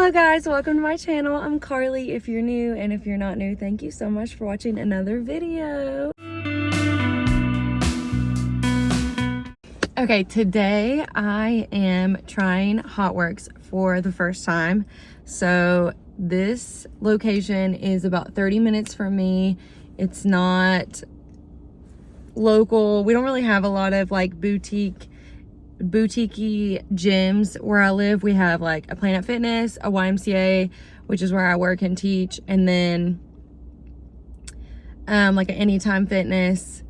Hello guys, welcome to my channel. I'm Carly if you're new, and if you're not new, thank you so much for watching another video. Okay, today I am trying Hotworx for the first time. So this location is about 30 minutes from me. It's not local. We don't really have a lot of like boutique-y gyms where I live. We have like a Planet Fitness, a YMCA, which is where I work and teach, and then like an Anytime Fitness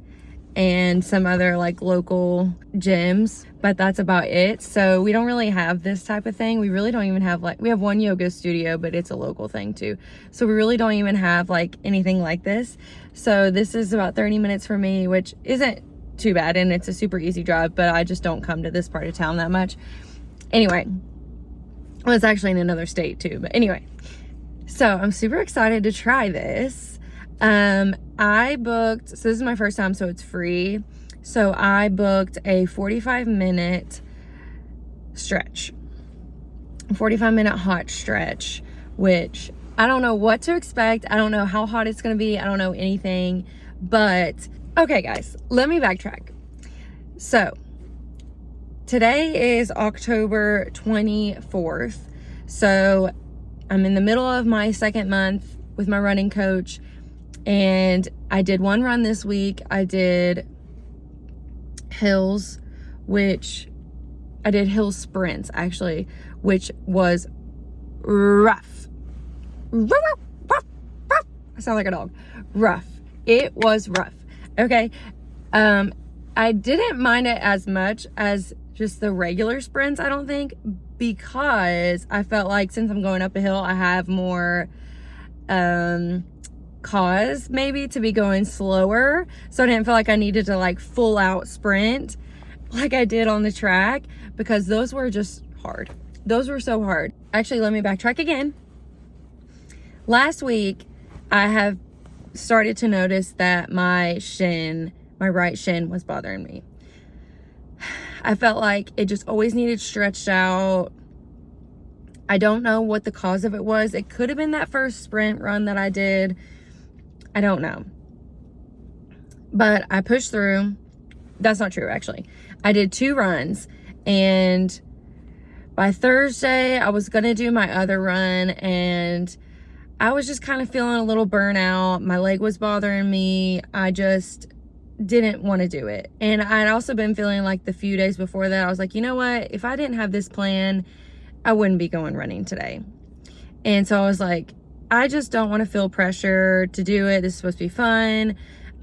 and some other like local gyms, but that's about it. So we don't really have this type of thing. We really don't even have like, we have one yoga studio, but it's a local thing too. So we really don't even have like anything like this. So this is about 30 minutes for me, which isn't too bad, and it's a super easy drive, but I just don't come to this part of town that much. Anyway, well, it's actually in another state too, but anyway, so I'm super excited to try this. I booked, so this is my first time, so it's free. So I booked a 45-minute stretch, 45-minute hot stretch, which I don't know what to expect. I don't know how hot it's going to be. I don't know anything, but okay guys, let me backtrack. So today is October 24th. So I'm in the middle of my second month with my running coach, and I did one run this week. I did hills, which I did hill sprints actually, which was rough. I sound like a dog. Rough. It was rough. Okay. I didn't mind it as much as just the regular sprints, I don't think, because I felt like since I'm going up a hill, I have more cause maybe to be going slower. So I didn't feel like I needed to like full out sprint like I did on the track, because those were just hard. Those were so hard. Actually, let me backtrack again. Last week, I have started to notice that my right shin was bothering me. I felt like it just always needed stretched out. I don't know what the cause of it was. It could have been that first sprint run that I did. I don't know. But I pushed through. That's not true, actually. I did 2 runs, and by Thursday, I was going to do my other run, and I was just kind of feeling a little burnout. My leg was bothering me. I just didn't want to do it. And I'd also been feeling like the few days before that, I was like, you know what? If I didn't have this plan, I wouldn't be going running today. And so I was like, I just don't want to feel pressure to do it. This is supposed to be fun.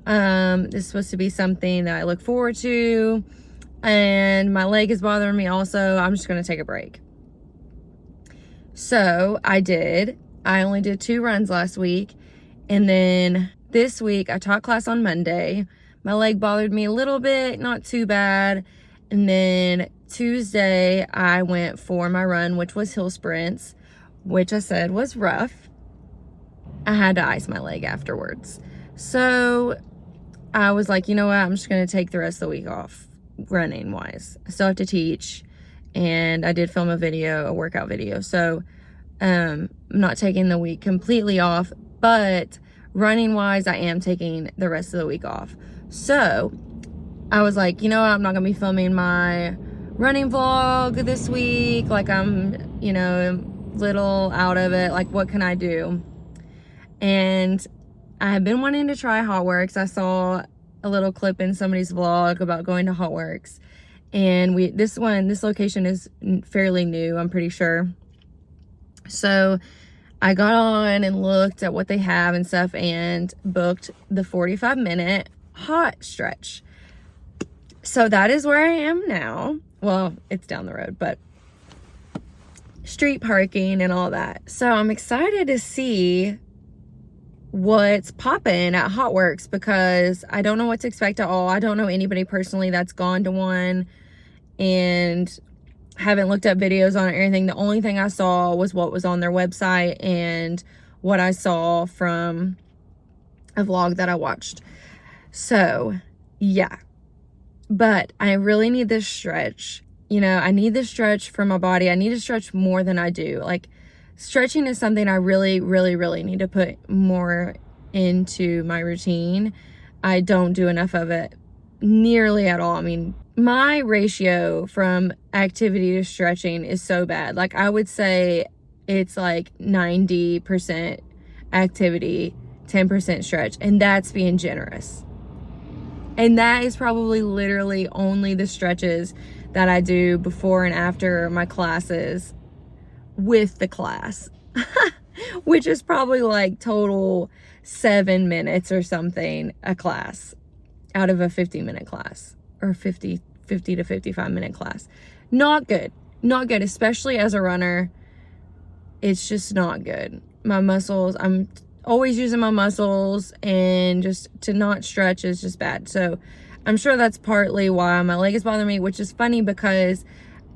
This is supposed to be something that I look forward to. And my leg is bothering me also. I'm just going to take a break. So I did. I only did 2 runs last week. And then this week, I taught class on Monday. My leg bothered me a little bit, not too bad. And then Tuesday, I went for my run, which was hill sprints, which I said was rough. I had to ice my leg afterwards. So I was like, you know what? I'm just going to take the rest of the week off running wise. I still have to teach. And I did film a workout video. So I'm not taking the week completely off, but running wise, I am taking the rest of the week off. So I was like, you know what? I'm not going to be filming my running vlog this week. Like I'm, you know, little out of it. Like what can I do? And I have been wanting to try Hotworx. I saw a little clip in somebody's vlog about going to Hotworx. And this location is fairly new, I'm pretty sure. So I got on and looked at what they have and stuff and booked the 45-minute hot stretch. So that is where I am now. Well, it's down the road, but street parking and all that. So I'm excited to see what's popping at Hotworx, because I don't know what to expect at all. I don't know anybody personally that's gone to one, and haven't looked up videos on it or anything. The only thing I saw was what was on their website and what I saw from a vlog that I watched. So yeah, but I really need this stretch. You know, I need this stretch for my body. I need to stretch more than I do. Like stretching is something I really, really, really need to put more into my routine. I don't do enough of it nearly at all. I mean, my ratio from activity to stretching is so bad. Like, I would say it's like 90% activity, 10% stretch, and that's being generous. And that is probably literally only the stretches that I do before and after my classes with the class, which is probably like total 7 minutes or something a class out of a 50-minute class, or 50 to 55-minute class. Not good. Not good, especially as a runner. It's just not good. My muscles, I'm always using my muscles, and just to not stretch is just bad. So I'm sure that's partly why my leg is bothering me, which is funny because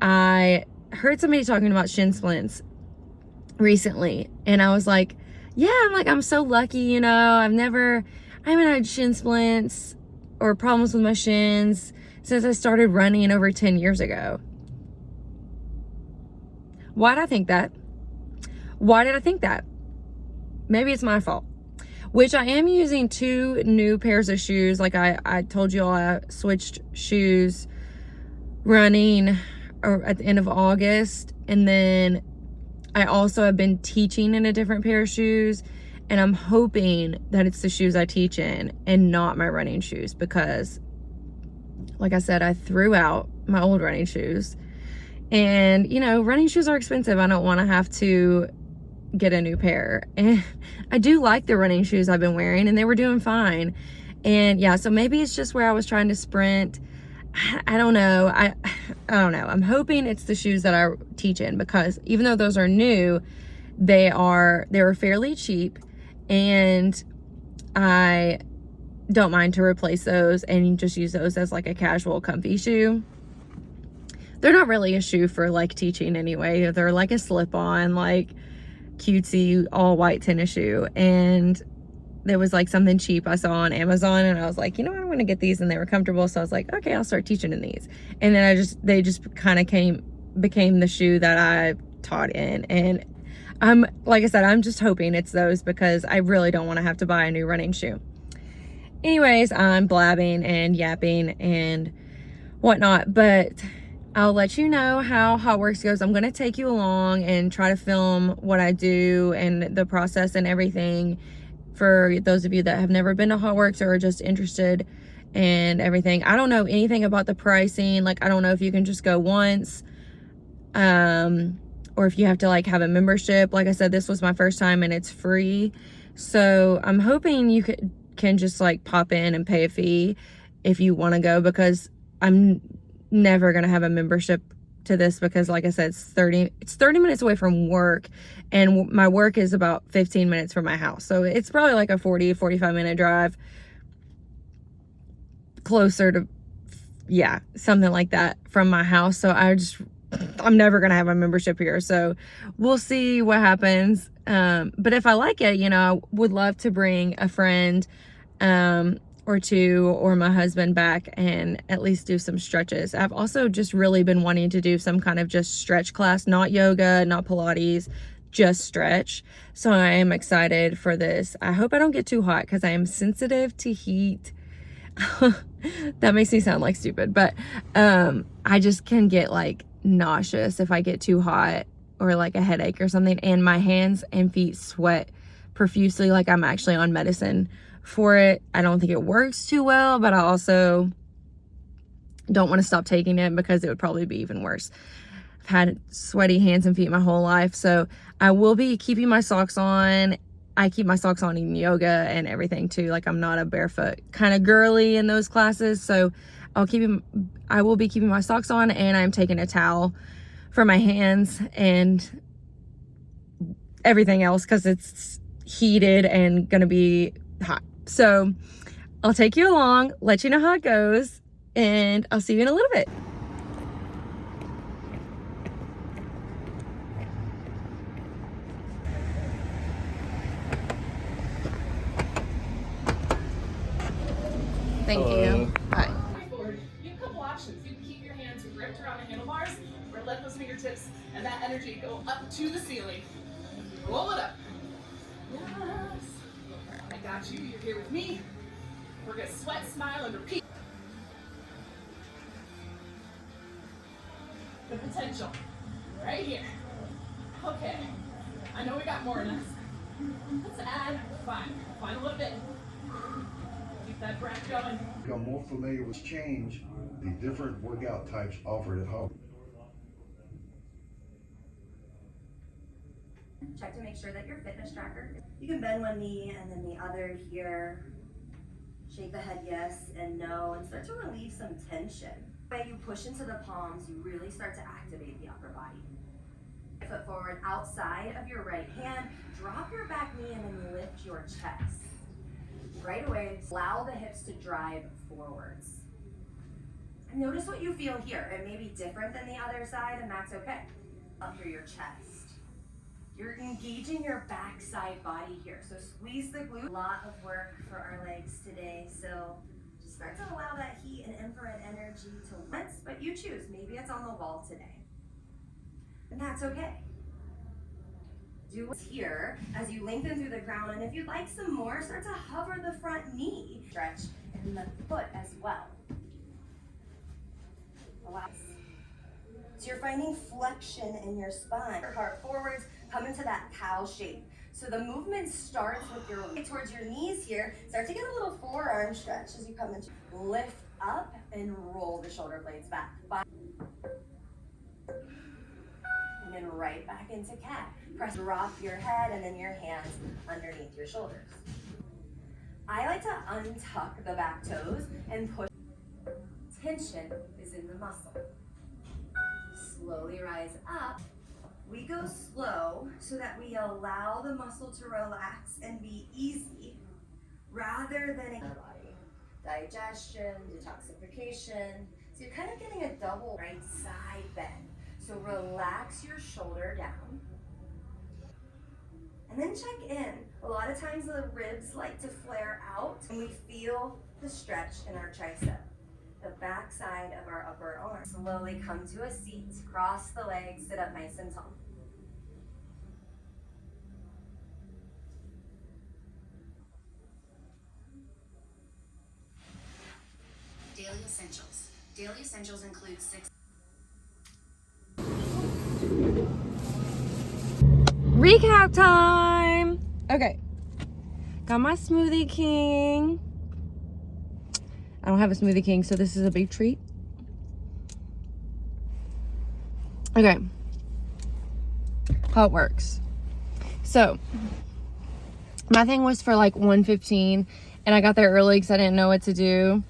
I heard somebody talking about shin splints recently, and I was like, yeah, I'm so lucky, you know, I haven't had shin splints or problems with my shins since I started running over 10 years ago. Why did I think that? Maybe it's my fault. Which I am using 2 new pairs of shoes. Like I told you all, I switched shoes running at the end of August. And then I also have been teaching in a different pair of shoes. And I'm hoping that it's the shoes I teach in and not my running shoes, because like I said, I threw out my old running shoes. And, you know, running shoes are expensive. I don't want to have to get a new pair. And I do like the running shoes I've been wearing, and they were doing fine. And yeah, so maybe it's just where I was trying to sprint. I don't know. I don't know. I'm hoping it's the shoes that I teach in, because even though those are new, they were fairly cheap, and I don't mind to replace those and just use those as like a casual comfy shoe. They're not really a shoe for like teaching anyway. They're like a slip-on, like cutesy all white tennis shoe. And there was like something cheap I saw on Amazon, and I was like, you know what, I'm gonna get these, and they were comfortable. So I was like, okay, I'll start teaching in these. And then they just kind of became the shoe that I taught in. And like I said, I'm just hoping it's those, because I really don't want to have to buy a new running shoe. Anyways, I'm blabbing and yapping and whatnot, but I'll let you know how Hotworx goes. I'm gonna take you along and try to film what I do and the process and everything, for those of you that have never been to Hotworx or are just interested in everything. I don't know anything about the pricing. Like, I don't know if you can just go once, or if you have to like have a membership. Like I said, this was my first time and it's free. So I'm hoping you can just like pop in and pay a fee if you want to go, because I'm never gonna have a membership to this, because like I said, it's 30 minutes away from work, and my work is about 15 minutes from my house. So it's probably like a 45 minute drive, closer to, yeah, something like that from my house. So I'm never gonna have a membership here. So we'll see what happens. But if I like it, you know, I would love to bring a friend or two, or my husband back, and at least do some stretches. I've also just really been wanting to do some kind of just stretch class, not yoga, not Pilates, just stretch. So I am excited for this. I hope I don't get too hot, because I am sensitive to heat. That makes me sound like stupid, but I just can get like nauseous if I get too hot, or like a headache or something, and my hands and feet sweat profusely like I'm actually on medicine for it. I don't think it works too well, but I also don't want to stop taking it, because it would probably be even worse. I've had sweaty hands and feet my whole life. So I will be keeping my socks on. I keep my socks on in yoga and everything too. Like, I'm not a barefoot kind of girly in those classes. So I will be keeping my socks on, and I'm taking a towel for my hands and everything else, because it's heated and gonna be hot. So I'll take you along, let you know how it goes, and I'll see you in a little bit. Thank you. Bye. You have a couple options. You can keep your hands gripped around the handlebars, or let those fingertips and that energy go up to the ceiling. Roll it up. Yes. I got you. You're here with me. We're gonna sweat, smile, and repeat. The potential. Right here. Okay. I know we got more in us. Let's add 5. Find a little bit. Keep that breath going. Become more familiar with change, the different workout types offered at home. Check to make sure that your fitness tracker. You can bend one knee and then the other here. Shake the head yes and no and start to relieve some tension. When you push into the palms, you really start to activate the upper body. Foot forward outside of your right hand, drop your back knee and then lift your chest. Right away, allow the hips to drive forwards. And notice what you feel here. It may be different than the other side and that's okay. Up through your chest. You're engaging your backside body here. So squeeze the glute. A lot of work for our legs today. So just start to allow that heat and infrared energy to once, but you choose. Maybe it's on the wall today. And that's okay. Do what's here as you lengthen through the ground. And if you'd like some more, start to hover the front knee. Stretch in the foot as well. Relax. So you're finding flexion in your spine. Your heart forwards, come into that cow shape. So the movement starts with your weight towards your knees here. Start to get a little forearm stretch as you come into lift up and roll the shoulder blades back. And then right back into cat. Press, drop your head and then your hands underneath your shoulders. I like to untuck the back toes and push. Tension is in the muscle. Slowly rise up. We go slow so that we allow the muscle to relax and be easy rather than our body. Digestion, detoxification. So you're kind of getting a double right side bend. So relax your shoulder down. And then check in. A lot of times the ribs like to flare out and we feel the stretch in our tricep. The back side of our upper arm. Slowly come to a seat, cross the legs, sit up nice and tall. Daily essentials. Daily essentials include 6. Recap time. Okay. Got my Smoothie King. I don't have a Smoothie King, so this is a big treat. Okay. Hotworx. So, my thing was for like 1:15, and I got there early because I didn't know what to do,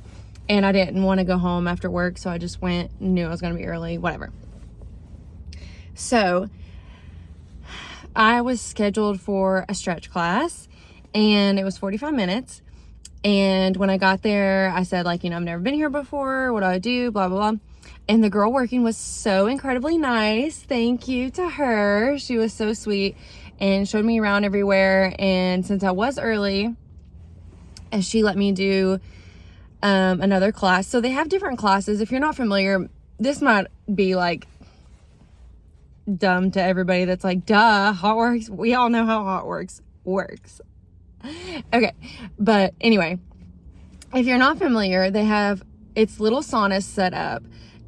and I didn't want to go home after work, so I just went, knew I was going to be early, whatever. So, I was scheduled for a stretch class, and it was 45 minutes. And when I got there, I said, like, you know, I've never been here before. What do I do? Blah, blah, blah. And the girl working was so incredibly nice. Thank you to her. She was so sweet and showed me around everywhere. And since I was early, she let me do another class. So they have different classes. If you're not familiar, this might be like dumb to everybody that's like, duh, Hotworx. We all know how Hotworx works. Okay, but anyway, if you're not familiar, they have, it's little saunas set up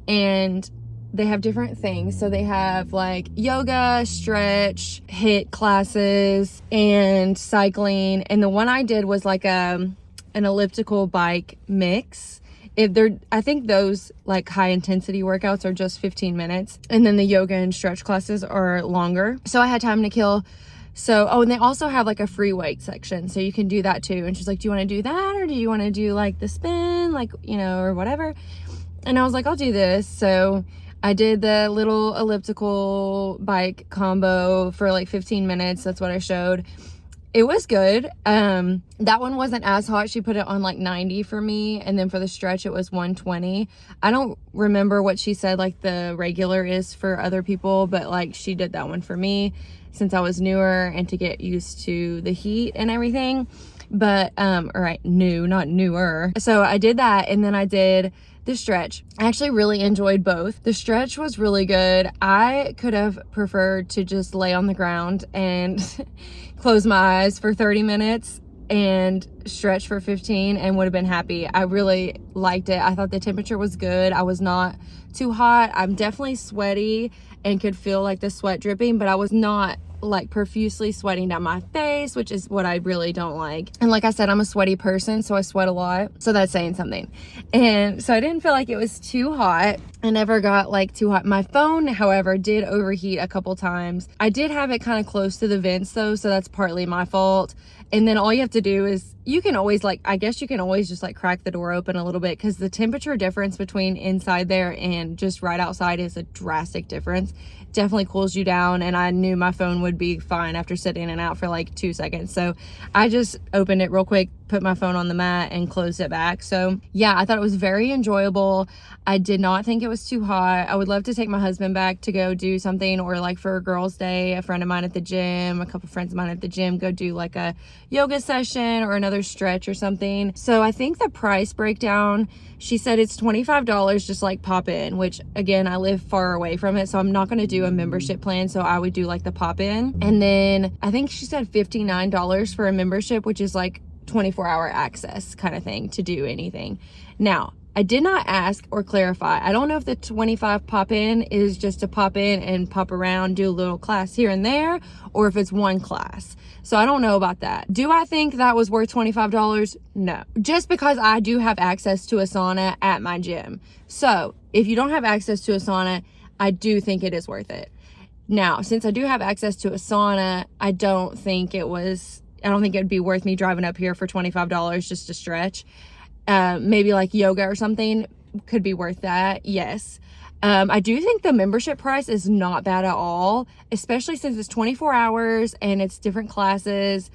and they have different things. So they have like yoga, stretch, HIIT classes, and cycling. And the one I did was like an elliptical bike mix. I think those like high intensity workouts are just 15 minutes. And then the yoga and stretch classes are longer. So I had time to kill. So, oh, and they also have like a free weight section, so you can do that too. And she's like, do you want to do that? Or do you want to do like the spin, like, you know, or whatever? And I was like, I'll do this. So I did the little elliptical bike combo for like 15 minutes. That's what I showed. It was good. That one wasn't as hot. She put it on like 90 for me. And then for the stretch, it was 120. I don't remember what she said like the regular is for other people, but like she did that one for me since I was newer and to get used to the heat and everything. But, all right, new, not newer. So I did that. And then I did the stretch. I actually really enjoyed both. The stretch was really good. I could have preferred to just lay on the ground and close my eyes for 30 minutes and stretch for 15 and would have been happy. I really liked it. I thought the temperature was good. I was not too hot. I'm definitely sweaty and could feel like the sweat dripping, but I was not like profusely sweating down my face, which is what I really don't like. And like I said, I'm a sweaty person, so I sweat a lot, so that's saying something. And so I didn't feel like it was too hot. I never got like too hot. My phone, however, did overheat a couple times. I did have it kind of close to the vents though, so that's partly my fault. And then all you have to do is, you can always like, I guess you can always just like crack the door open a little bit, because the temperature difference between inside there and just right outside is a drastic difference. Definitely cools you down, and I knew my phone would be fine after sitting in and out for like 2 seconds. So I just opened it real quick, put my phone on the mat and closed it back. So yeah, I thought it was very enjoyable. I did not think it was too hot. I would love to take my husband back to go do something, or like for a girls' day, a friend of mine at the gym, a couple friends of mine at the gym, go do like a yoga session or another stretch or something. So I think the price breakdown, she said it's $25 just like pop in, which again, I live far away from it, so I'm not going to do a membership plan. So I would do like the pop in. And then I think she said $59 for a membership, which is like 24-hour access kind of thing to do anything. Now, I did not ask or clarify. I don't know if the 25 pop in is just to pop in and pop around, do a little class here and there, or if it's one class. So I don't know about that. Do I think that was worth $25? No. Just because I do have access to a sauna at my gym. So if you don't have access to a sauna, I do think it is worth it. Now, since I do have access to a sauna, I don't think it'd be worth me driving up here for $25 just to stretch. Maybe like yoga or something could be worth that. Yes. I do think the membership price is not bad at all, especially since it's 24 hours and it's different classes.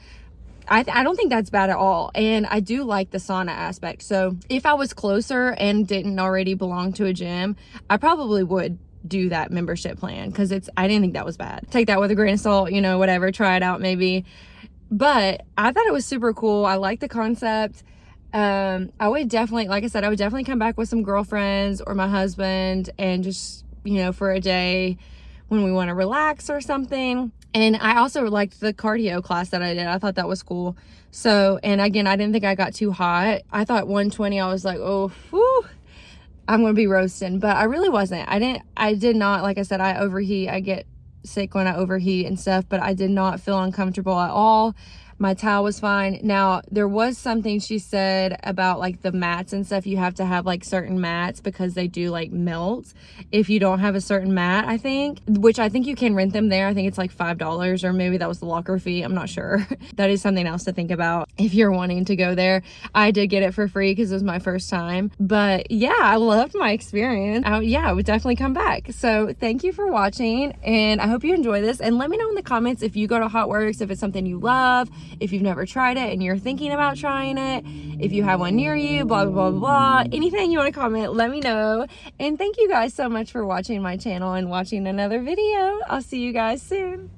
I don't think that's bad at all. And I do like the sauna aspect. So if I was closer and didn't already belong to a gym, I probably would do that membership plan, because I didn't think that was bad. Take that with a grain of salt, whatever, try it out maybe. But I thought it was super cool. I like the concept. I would definitely, like I said, I would definitely come back with some girlfriends or my husband, and just, for a day when we want to relax or something. And I also liked the cardio class that I did. I thought that was cool. So, and again, I didn't think I got too hot. I thought 120, I was like, oh, whew, I'm going to be roasting, but I really wasn't. I did not, like I said, I overheat. I get sick when I overheat and stuff, but I did not feel uncomfortable at all. My towel was fine. Now, there was something she said about like the mats and stuff. You have to have like certain mats because they do like melt if you don't have a certain mat, I think, which I think you can rent them there. I think it's like $5, or maybe that was the locker fee. I'm not sure. That is something else to think about if you're wanting to go there. I did get it for free because it was my first time. But yeah, I loved my experience. I would definitely come back. So thank you for watching, and I hope you enjoy this. And let me know in the comments if you go to Hotworx, if it's something you love, if you've never tried it and you're thinking about trying it, if you have one near you, blah, blah, blah, blah. Anything you want to comment, let me know. And thank you guys so much for watching my channel and watching another video. I'll see you guys soon.